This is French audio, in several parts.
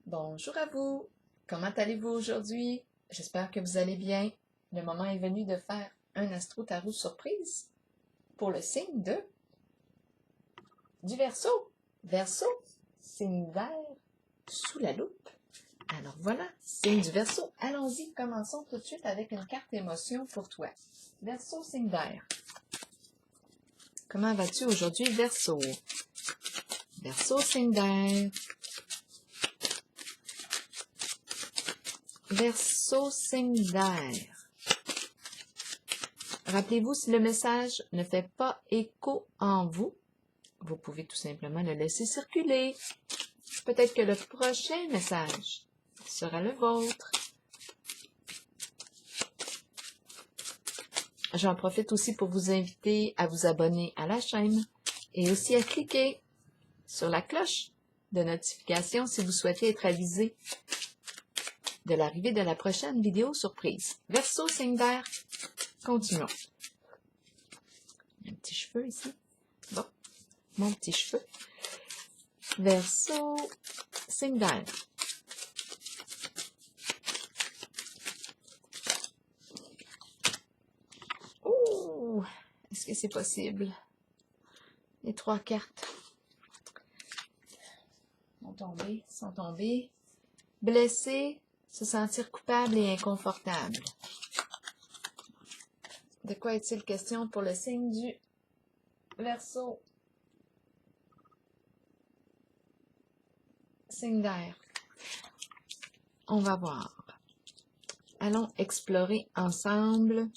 Bonjour à vous! Comment allez-vous aujourd'hui? J'espère que vous allez bien. Le moment est venu de faire un astro-tarot surprise pour le signe du Verseau. Verseau, signe vert sous la loupe. Alors voilà, signe du Verseau. Allons-y, commençons tout de suite avec une carte émotion pour toi. Verseau, signe d'air. Comment vas-tu aujourd'hui, Verseau? Verseau, signe d'air. Verseau, signe d'air. Rappelez-vous, si le message ne fait pas écho en vous, vous pouvez tout simplement le laisser circuler. Peut-être que le prochain message sera le vôtre. J'en profite aussi pour vous inviter à vous abonner à la chaîne et aussi à cliquer sur la cloche de notification si vous souhaitez être avisé de l'arrivée de la prochaine vidéo surprise. Verseau, signe d'air, continuons. Un petit cheveu ici. Bon, mon petit cheveu. Verseau, signe d'air. Oh, est-ce que c'est possible? Les 3 cartes sont tombées. Blessé, se sentir coupable et inconfortable. De quoi est-il question pour le signe du Verseau? Signe d'air. On va voir. Allons explorer ensemble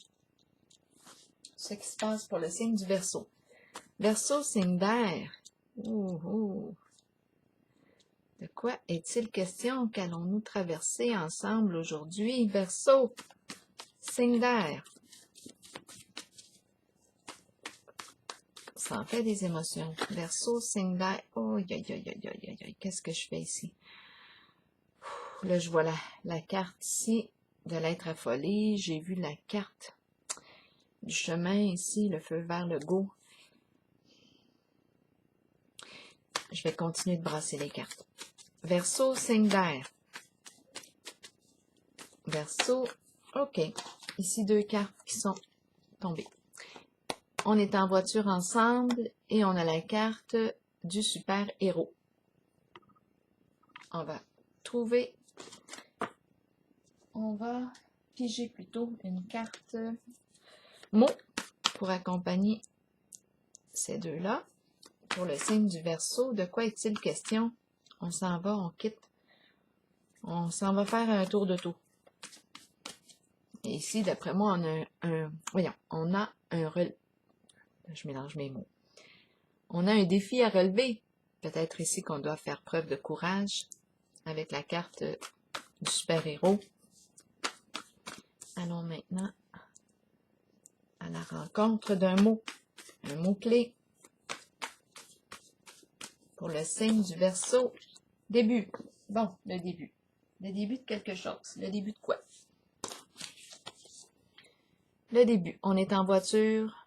ce qui se passe pour le signe du Verseau. Verseau, signe d'air. De quoi est-il question qu'allons-nous traverser ensemble aujourd'hui? Verseau, signe d'air. Ça en fait des émotions. Verseau, signe d'air. Oh, qu'est-ce que je fais ici? Là, je vois la carte ici de l'être affolé. J'ai vu la carte du chemin ici, le feu vert, le go. Je vais continuer de brasser les cartes. Verseau, signe d'air. Verseau, ok. Ici, 2 cartes qui sont tombées. On est en voiture ensemble et on a la carte du super-héros. On va piger plutôt une carte mot pour accompagner ces deux-là. Pour le signe du Verseau, de quoi est-il question? On s'en va, on quitte. On s'en va faire un tour de tout. Et ici, d'après moi, on a je mélange mes mots. On a un défi à relever. Peut-être ici qu'on doit faire preuve de courage avec la carte du super-héros. Allons maintenant à la rencontre d'un mot. Un mot-clé pour le signe du Verseau. Début. Bon, le début. Le début de quelque chose. Le début de quoi? Le début. On est en voiture.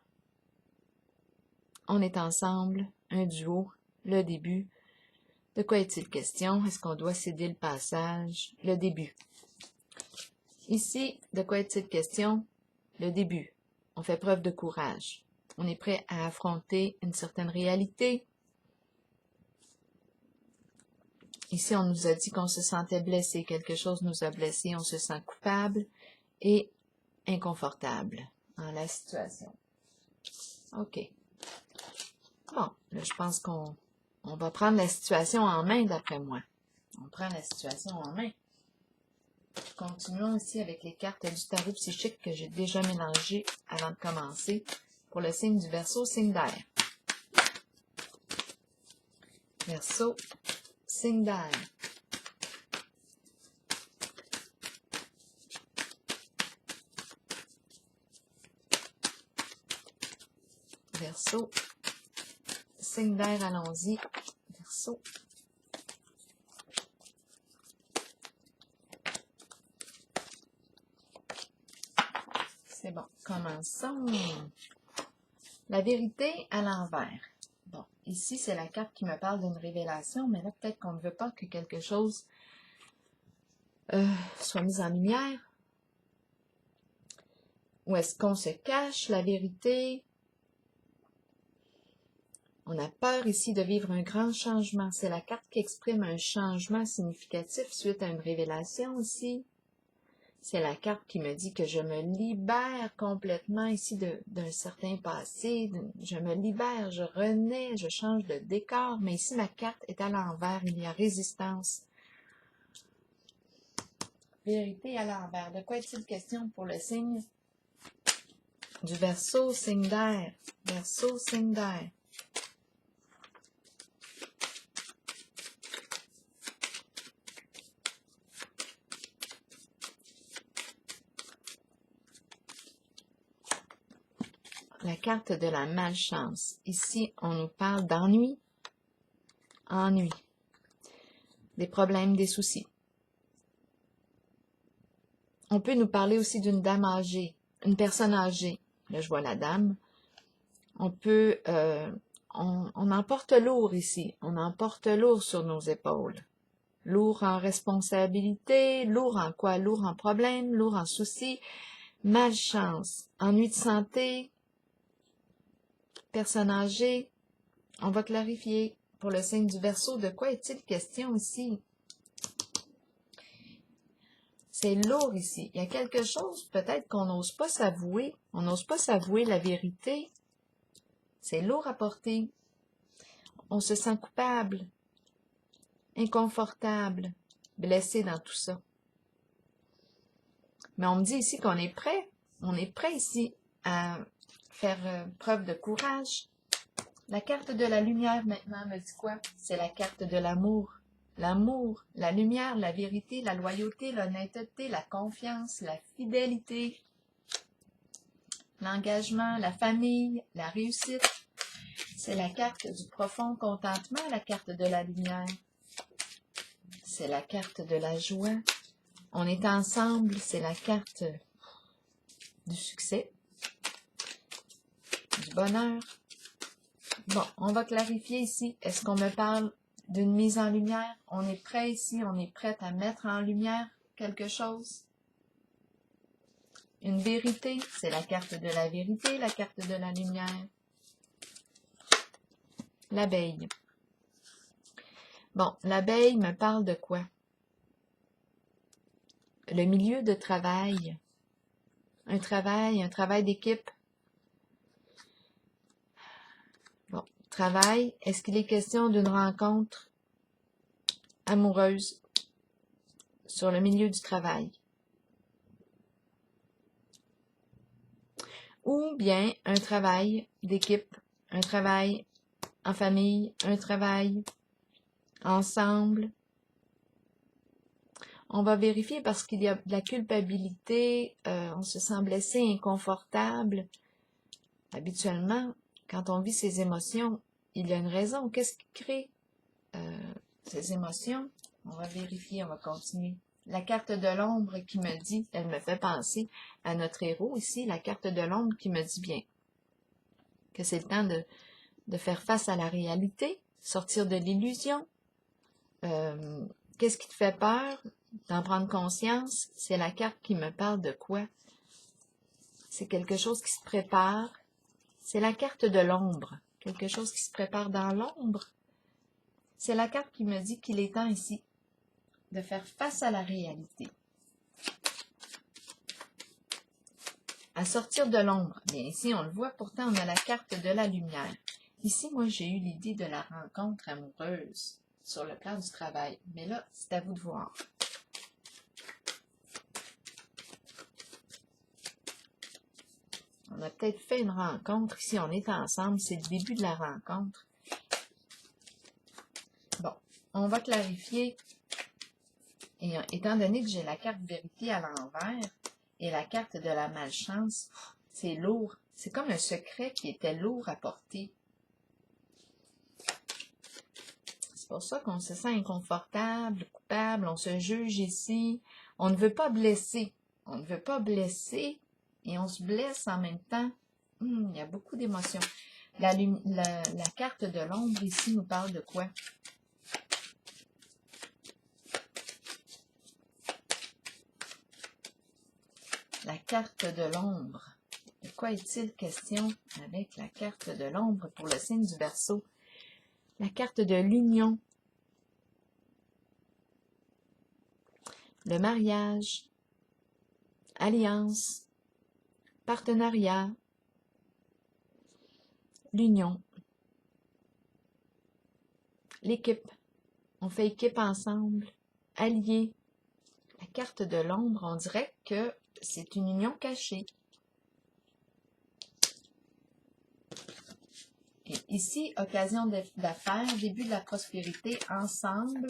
On est ensemble. Un duo. Le début. De quoi est-il question? Est-ce qu'on doit céder le passage? Le début. Ici, de quoi est-il question? Le début. On fait preuve de courage. On est prêt à affronter une certaine réalité. Ici, on nous a dit qu'on se sentait blessé. Quelque chose nous a blessé. On se sent coupable et inconfortable dans la situation. OK. Bon, là, je pense qu'on va prendre la situation en main, d'après moi. On prend la situation en main. Continuons ici avec les cartes du tarot psychique que j'ai déjà mélangées avant de commencer pour le signe du Verseau, signe d'air. Verseau, signe d'air. Verseau, signe d'air, allons-y. Verseau. C'est bon, commençons. La vérité à l'envers. Bon, ici, c'est la carte qui me parle d'une révélation, mais là, peut-être qu'on ne veut pas que quelque chose soit mise en lumière. Où est-ce qu'on se cache la vérité? On a peur ici de vivre un grand changement. C'est la carte qui exprime un changement significatif suite à une révélation ici. C'est la carte qui me dit que je me libère complètement ici d'un certain passé. Je me libère, je renais, je change de décor. Mais ici, ma carte est à l'envers. Il y a résistance. Vérité à l'envers. De quoi est-il question pour le signe du Verseau, signe d'air? Verseau, signe d'air. La carte de la malchance. Ici, on nous parle d'ennui. Ennui. Des problèmes, des soucis. On peut nous parler aussi d'une dame âgée, une personne âgée. Là, je vois la dame. On peut, on en porte lourd ici. On en porte lourd sur nos épaules. Lourd en responsabilité, lourd en quoi? Lourd en problèmes, lourd en soucis, malchance, ennui de santé, personne âgée. On va clarifier pour le signe du Verseau. De quoi est-il question ici? C'est lourd ici. Il y a quelque chose peut-être qu'on n'ose pas s'avouer. On n'ose pas s'avouer la vérité. C'est lourd à porter. On se sent coupable, inconfortable, blessé dans tout ça. Mais on me dit ici qu'on est prêt. On est prêt ici à faire preuve de courage. La carte de la lumière maintenant me dit quoi? C'est la carte de l'amour. L'amour, la lumière, la vérité, la loyauté, l'honnêteté, la confiance, la fidélité, l'engagement, la famille, la réussite. C'est la carte du profond contentement, la carte de la lumière. C'est la carte de la joie. On est ensemble, c'est la carte du succès, du bonheur. Bon, on va clarifier ici. Est-ce qu'on me parle d'une mise en lumière? On est prêt ici, on est prêt à mettre en lumière quelque chose. Une vérité, c'est la carte de la vérité, la carte de la lumière. L'abeille. Bon, l'abeille me parle de quoi? Le milieu de travail. Un travail d'équipe. Bon, travail, est-ce qu'il est question d'une rencontre amoureuse sur le milieu du travail? Ou bien un travail d'équipe, un travail en famille, un travail ensemble. On va vérifier parce qu'il y a de la culpabilité, on se sent blessé, inconfortable. Habituellement, quand on vit ces émotions, il y a une raison. Qu'est-ce qui crée ces émotions? On va vérifier, on va continuer. La carte de l'ombre qui me dit, elle me fait penser à notre héros ici, la carte de l'ombre qui me dit bien que c'est le temps de faire face à la réalité, sortir de l'illusion. Qu'est-ce qui te fait peur? D'en prendre conscience. C'est la carte qui me parle de quoi? C'est quelque chose qui se prépare. C'est la carte de l'ombre. Quelque chose qui se prépare dans l'ombre. C'est la carte qui me dit qu'il est temps ici de faire face à la réalité. À sortir de l'ombre. Bien, ici, on le voit, pourtant, on a la carte de la lumière. Ici, moi, j'ai eu l'idée de la rencontre amoureuse sur le plan du travail. Mais là, c'est à vous de voir. On a peut-être fait une rencontre. Ici, on est ensemble. C'est le début de la rencontre. Bon, on va clarifier. Et étant donné que j'ai la carte vérité à l'envers et la carte de la malchance, c'est lourd. C'est comme un secret qui était lourd à porter. C'est pour ça qu'on se sent inconfortable, coupable, on se juge ici. On ne veut pas blesser. On ne veut pas blesser et on se blesse en même temps. Il y a beaucoup d'émotions. La carte de l'ombre ici nous parle de quoi? carte de l'ombre. De quoi est-il question avec la carte de l'ombre pour le signe du Verseau? La carte de l'union, le mariage, alliance, partenariat, l'union, l'équipe. On fait équipe ensemble, alliés. La carte de l'ombre, on dirait que c'est une union cachée. Et ici, occasion d'affaires, début de la prospérité, ensemble.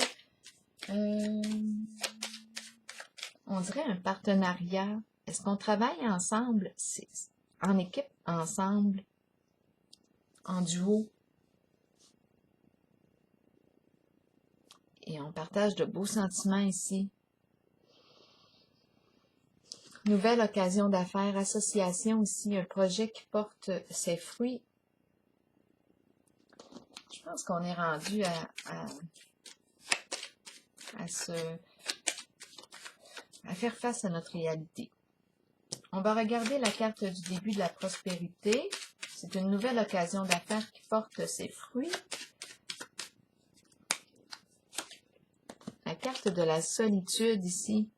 On dirait un partenariat. Est-ce qu'on travaille ensemble? C'est en équipe, ensemble, en duo. Et on partage de beaux sentiments ici. Nouvelle occasion d'affaires, association aussi, un projet qui porte ses fruits. Je pense qu'on est rendu à faire face à notre réalité. On va regarder la carte du début de la prospérité. C'est une nouvelle occasion d'affaires qui porte ses fruits. La carte de la solitude ici.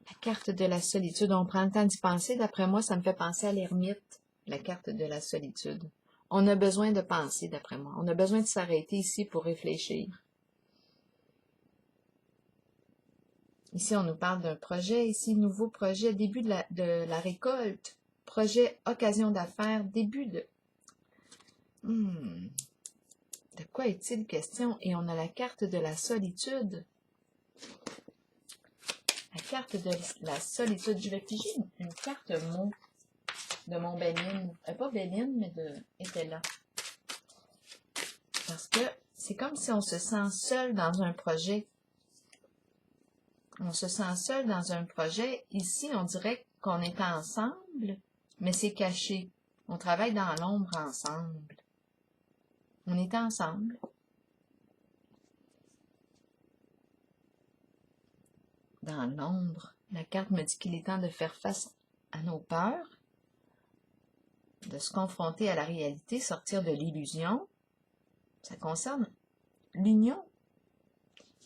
La carte de la solitude, on prend le temps d'y penser. D'après moi, ça me fait penser à l'ermite, la carte de la solitude. On a besoin de penser, d'après moi. On a besoin de s'arrêter ici pour réfléchir. Ici, on nous parle d'un projet. Ici, nouveau projet, début de la récolte. Projet, occasion d'affaires, début de... De quoi est-il question? Et on a la carte de la solitude. La carte de la solitude. Je vais piger une carte mot de mon Béline. Pas Béline, mais de Etella. Parce que c'est comme si on se sent seul dans un projet. On se sent seul dans un projet. Ici, on dirait qu'on est ensemble, mais c'est caché. On travaille dans l'ombre ensemble. On est ensemble. Dans l'ombre, la carte me dit qu'il est temps de faire face à nos peurs, de se confronter à la réalité, sortir de l'illusion. Ça concerne l'union.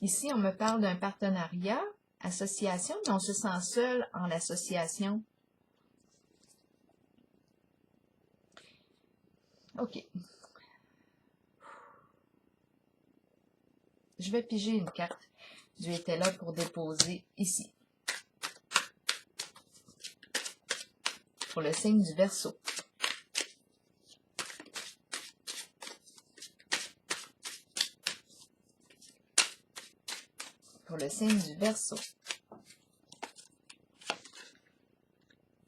Ici, on me parle d'un partenariat, association, mais on se sent seul en l'association. OK. Je vais piger une carte du Etella pour déposer ici. Pour le signe du Verseau. Pour le signe du Verseau.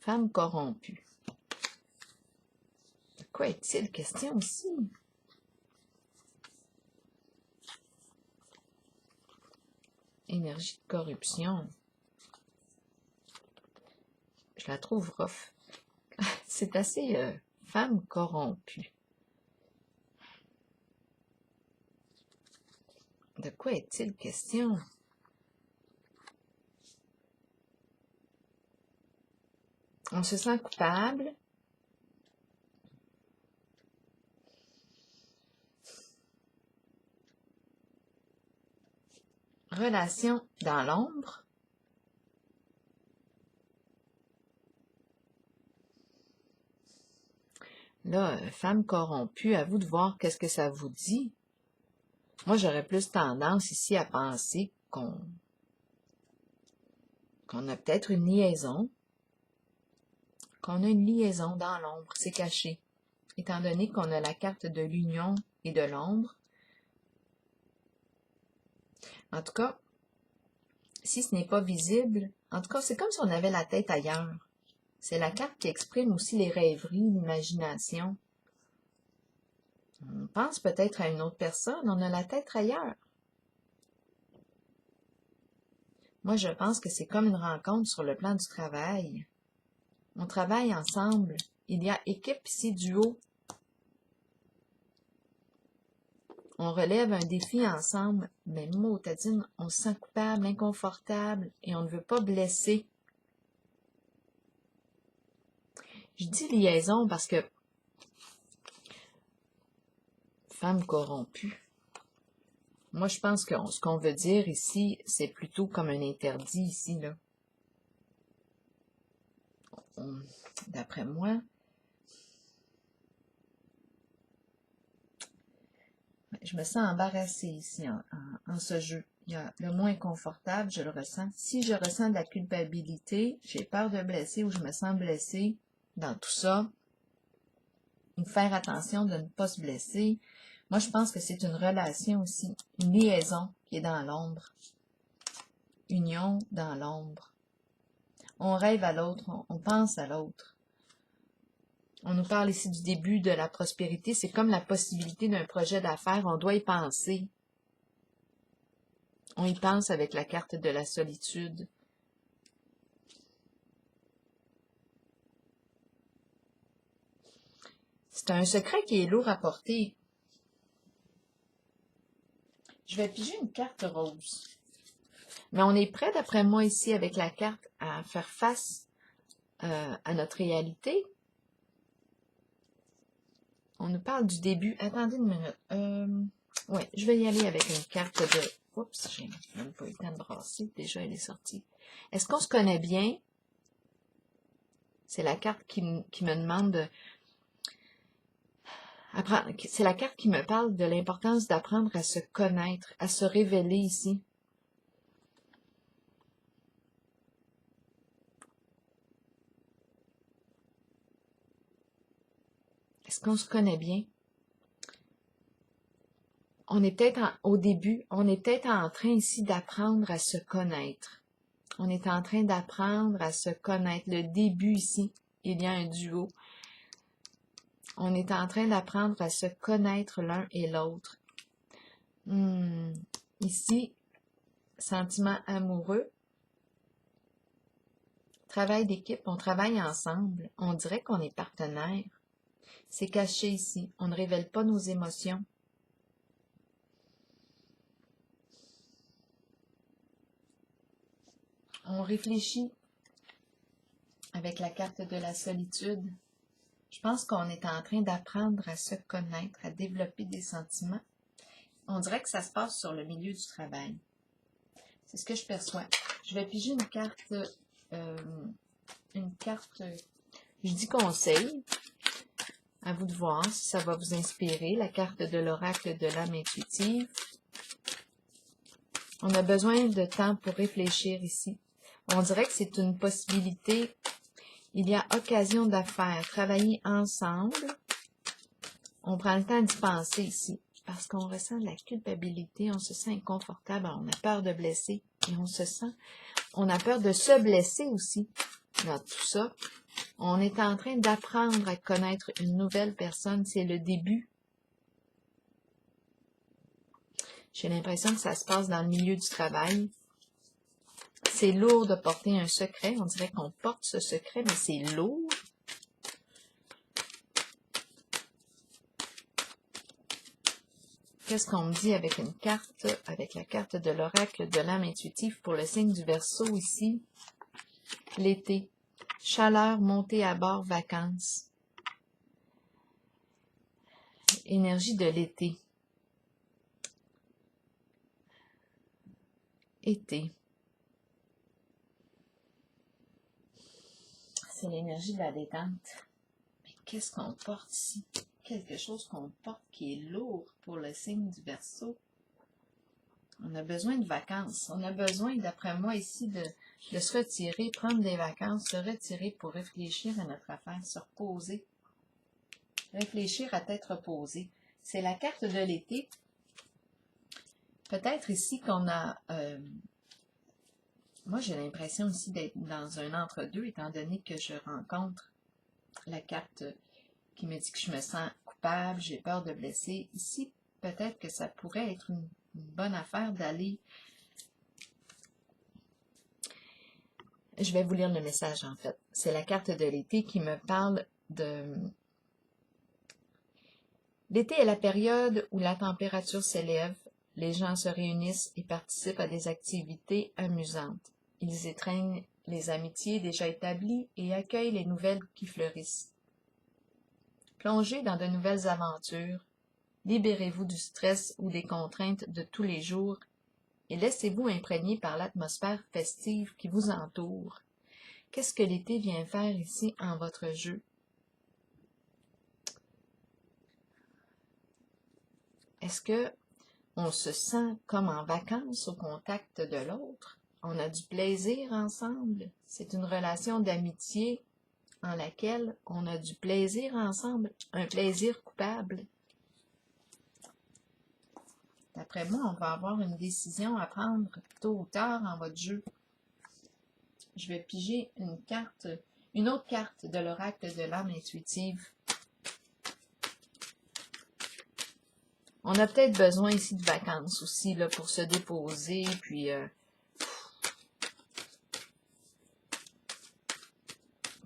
Femme corrompue. De quoi est-il question ici? Énergie de corruption. Je la trouve rough. C'est assez femme corrompue. De quoi est-il question? On se sent coupable. Relation dans l'ombre. Là, femme corrompue, à vous de voir qu'est-ce que ça vous dit. Moi, j'aurais plus tendance ici à penser qu'on a peut-être une liaison, qu'on a une liaison dans l'ombre, c'est caché. Étant donné qu'on a la carte de l'union et de l'ombre. En tout cas, si ce n'est pas visible, en tout cas, c'est comme si on avait la tête ailleurs. C'est la carte qui exprime aussi les rêveries, l'imagination. On pense peut-être à une autre personne, on a la tête ailleurs. Moi, je pense que c'est comme une rencontre sur le plan du travail. On travaille ensemble. Il y a équipe ici, duo. On relève un défi ensemble, mais mot-à-dine, on se sent coupable, inconfortable et on ne veut pas blesser. Je dis liaison parce que femme corrompue. Moi, je pense que ce qu'on veut dire ici, c'est plutôt comme un interdit ici, là. D'après moi, je me sens embarrassée ici en ce jeu. Il y a le moins confortable, je le ressens. Si je ressens de la culpabilité, j'ai peur de blesser ou je me sens blessée dans tout ça, faire attention de ne pas se blesser. Moi, je pense que c'est une relation aussi, une liaison qui est dans l'ombre. Union dans l'ombre. On rêve à l'autre, on pense à l'autre. On nous parle ici du début de la prospérité. C'est comme la possibilité d'un projet d'affaires. On doit y penser. On y pense avec la carte de la solitude. C'est un secret qui est lourd à porter. Je vais piger une carte rose. Mais on est prêt, d'après moi, ici, avec la carte, à faire face à notre réalité. On nous parle du début. Attendez une minute. Ouais, je vais y aller avec une carte de... Oups, j'ai même pas eu le temps de brasser. Déjà, elle est sortie. Est-ce qu'on se connaît bien? C'est la carte qui me demande de... C'est la carte qui me parle de l'importance d'apprendre à se connaître, à se révéler ici. Est-ce qu'on se connaît bien? On est peut-être au début, on est peut-être en train ici d'apprendre à se connaître. On est en train d'apprendre à se connaître. Le début ici, il y a un duo. On est en train d'apprendre à se connaître l'un et l'autre. Ici, sentiment amoureux. Travail d'équipe, on travaille ensemble. On dirait qu'on est partenaires. C'est caché ici. On ne révèle pas nos émotions. On réfléchit avec la carte de la solitude. Je pense qu'on est en train d'apprendre à se connaître, à développer des sentiments. On dirait que ça se passe sur le milieu du travail. C'est ce que je perçois. Je vais piger une carte, je dis conseil. À vous de voir si ça va vous inspirer. La carte de l'oracle de l'âme intuitive. On a besoin de temps pour réfléchir ici. On dirait que c'est une possibilité. Il y a occasion d'affaires. Travailler ensemble. On prend le temps d'y penser ici. Parce qu'on ressent de la culpabilité. On se sent inconfortable. On a peur de blesser. Et on a peur de se blesser aussi. Dans tout ça, on est en train d'apprendre à connaître une nouvelle personne. C'est le début. J'ai l'impression que ça se passe dans le milieu du travail. C'est lourd de porter un secret. On dirait qu'on porte ce secret, mais c'est lourd. Qu'est-ce qu'on me dit avec une carte, avec la carte de l'oracle de l'âme intuitive pour le signe du Verseau ici? L'été. Chaleur, montée à bord, vacances. Énergie de l'été. Été. C'est l'énergie de la détente. Mais qu'est-ce qu'on porte ici? Quelque chose qu'on porte qui est lourd pour le signe du Verseau. On a besoin de vacances. On a besoin, d'après moi, ici, de se retirer, prendre des vacances, se retirer pour réfléchir à notre affaire, se reposer. Réfléchir à tête reposée. C'est la carte de l'été. Peut-être ici qu'on a... moi, j'ai l'impression ici d'être dans un entre-deux, étant donné que je rencontre la carte qui me dit que je me sens coupable, j'ai peur de blesser. Ici, peut-être que ça pourrait être une bonne affaire d'aller... Je vais vous lire le message, en fait. C'est la carte de l'été qui me parle de... L'été est la période où la température s'élève, les gens se réunissent et participent à des activités amusantes. Ils étreignent les amitiés déjà établies et accueille les nouvelles qui fleurissent. Plongez dans de nouvelles aventures, libérez-vous du stress ou des contraintes de tous les jours et laissez-vous imprégner par l'atmosphère festive qui vous entoure. Qu'est-ce que l'été vient faire ici en votre jeu? Est-ce que on se sent comme en vacances au contact de l'autre? On a du plaisir ensemble? C'est une relation d'amitié en laquelle on a du plaisir ensemble, un plaisir coupable. D'après moi, on va avoir une décision à prendre tôt ou tard en votre jeu. Je vais piger une autre carte de l'oracle de l'âme intuitive. On a peut-être besoin ici de vacances aussi, là, pour se déposer, puis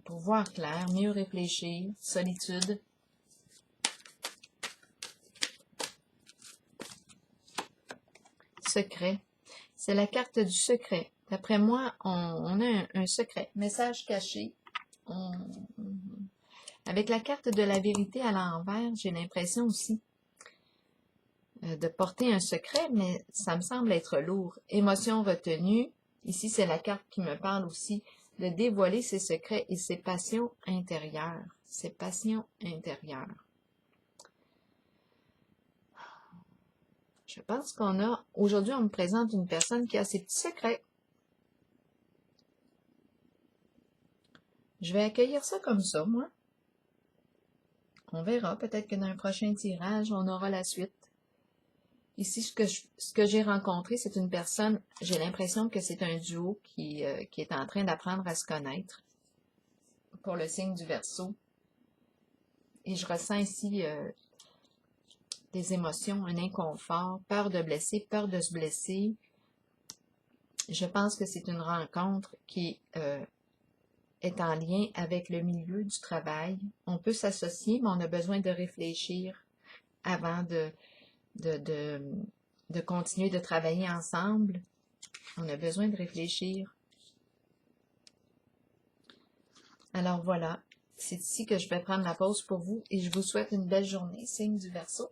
pour voir clair, mieux réfléchir, solitude. Secret. C'est la carte du secret. D'après moi, on a un secret, message caché. Avec la carte de la vérité à l'envers, j'ai l'impression aussi de porter un secret, mais ça me semble être lourd. Émotion retenue. Ici, c'est la carte qui me parle aussi de dévoiler ses secrets et ses passions intérieures. Ses passions intérieures. Je pense qu'on a... Aujourd'hui, on me présente une personne qui a ses petits secrets. Je vais accueillir ça comme ça, moi. On verra. Peut-être que dans un prochain tirage, on aura la suite. Ici, ce que j'ai rencontré, c'est une personne, j'ai l'impression que c'est un duo qui est en train d'apprendre à se connaître pour le signe du Verseau. Et je ressens ici des émotions, un inconfort, peur de blesser, peur de se blesser. Je pense que c'est une rencontre qui est en lien avec le milieu du travail. On peut s'associer, mais on a besoin de réfléchir avant de continuer de travailler ensemble. On a besoin de réfléchir. Alors voilà, c'est ici que je vais prendre la pause pour vous et je vous souhaite une belle journée, signe du Verseau.